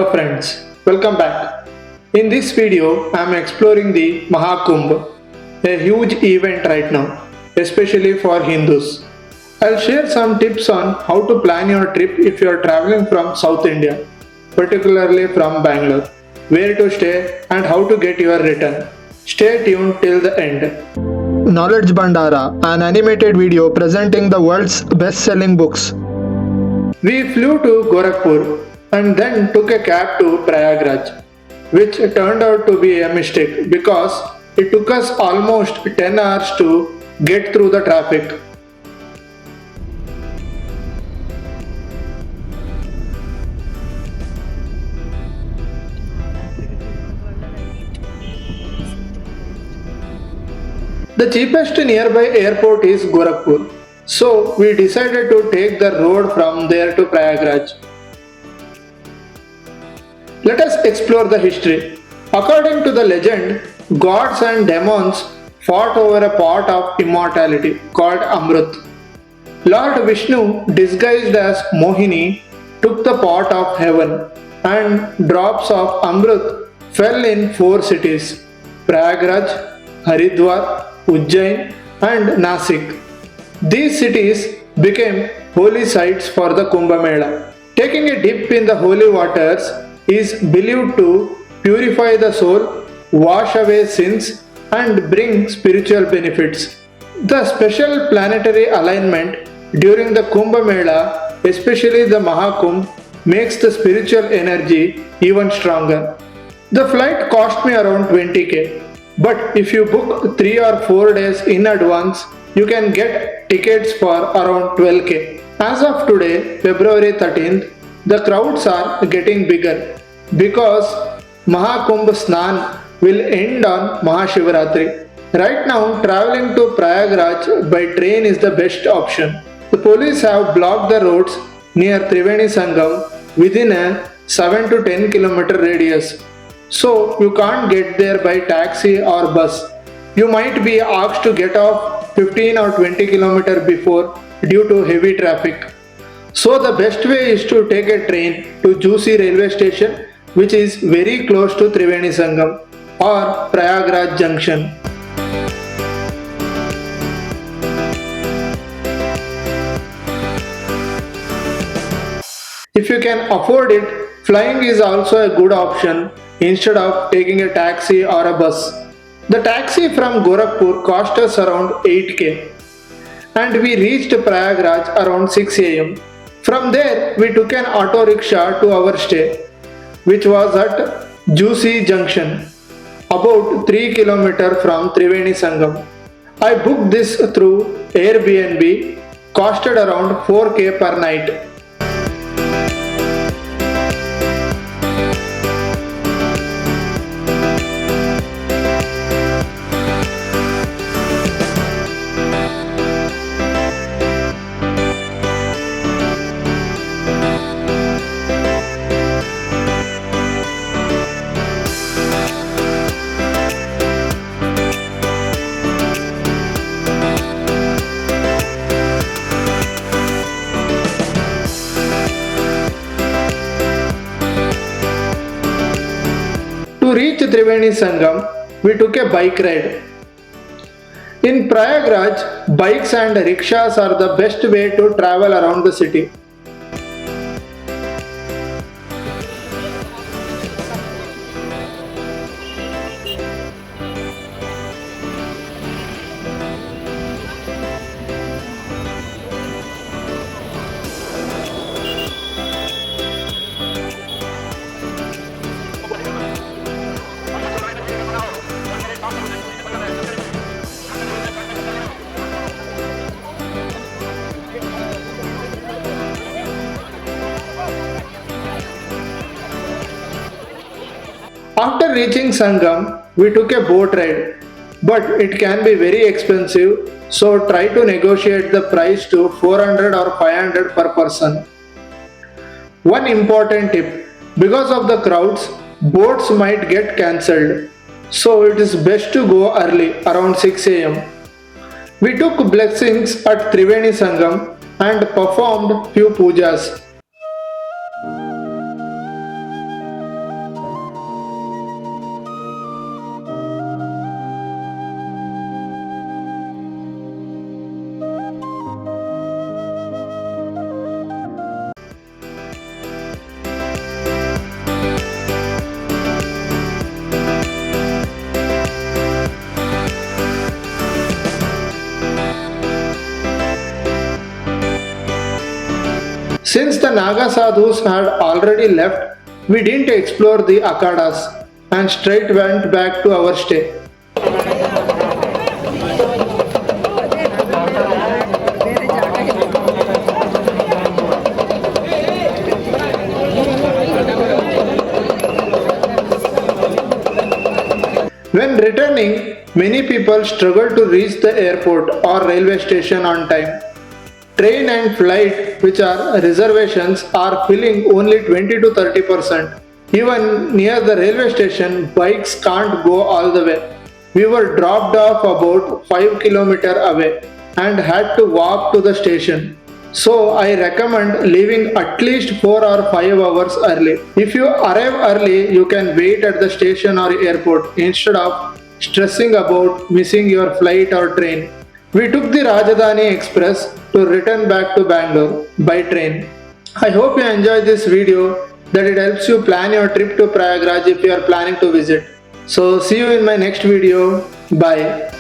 Hello friends, welcome back. In this video, I am exploring the Maha Kumbh, a huge event right now, especially for Hindus. I'll share some tips on how to plan your trip if you are traveling from South India, particularly from Bangalore, where to stay and how to get your return. Stay tuned till the end. Knowledge Bandara, an animated video presenting the world's best-selling books. We flew to Gorakhpur and then took a cab to Prayagraj, which turned out to be a mistake because it took us almost 10 hours to get through the traffic. The cheapest nearby airport is Gorakhpur, so we decided to take the road from there to Prayagraj. Let us explore the history. According to the legend, gods and demons fought over a pot of immortality called Amrit. Lord Vishnu, disguised as Mohini, took the pot of heaven and drops of Amrit fell in 4 cities: Prayagraj, Haridwar, Ujjain and Nasik. These cities became holy sites for the Kumbh Mela. Taking a dip in the holy waters is believed to purify the soul, wash away sins, and bring spiritual benefits. The special planetary alignment during the Kumbh Mela, especially the Maha Kumbh, makes the spiritual energy even stronger. The flight cost me around 20k, but if you book 3 or 4 days in advance, you can get tickets for around 12k. As of today, February 13th, the crowds are getting bigger because Maha Kumbh Snan will end on Maha Shivratri. Right now, traveling to Prayagraj by train is the best option. The police have blocked the roads near Triveni Sangam within a 7 to 10 kilometer radius, so you can't get there by taxi or bus. You might be asked to get off 15 or 20 kilometers before due to heavy traffic. So the best way is to take a train to Juicy railway station, which is very close to Triveni Sangam or Prayagraj Junction. If you can afford it, flying is also a good option instead of taking a taxi or a bus. The taxi from Gorakhpur cost us around 8k and we reached Prayagraj around 6 am. From there, we took an auto rickshaw to our stay, which was at Juicy Junction, about 3 km from Triveni Sangam. I booked this through Airbnb, costed around 4k per night. To reach Triveni Sangam, we took a bike ride. In Prayagraj, bikes and rickshaws are the best way to travel around the city. After reaching Sangam, we took a boat ride, but it can be very expensive, so try to negotiate the price to 400 or 500 per person. One important tip: because of the crowds, boats might get cancelled, so it is best to go early, around 6 am. We took blessings at Triveni Sangam and performed few pujas. Since the Naga Sadhus had already left, we didn't explore the Akharas and straight went back to our stay. When returning, many people struggle to reach the airport or railway station on time. Train and flight, which are reservations, are filling only 20 to 30%. Even near the railway station, bikes can't go all the way. We were dropped off about 5 km away and had to walk to the station. So I recommend leaving at least 4 or 5 hours early. If you arrive early, you can wait at the station or airport instead of stressing about missing your flight or train. We took the Rajdhani Express to return back to Bangalore by train. I hope you enjoyed this video, that it helps you plan your trip to Prayagraj if you are planning to visit. So see you in my next video. Bye.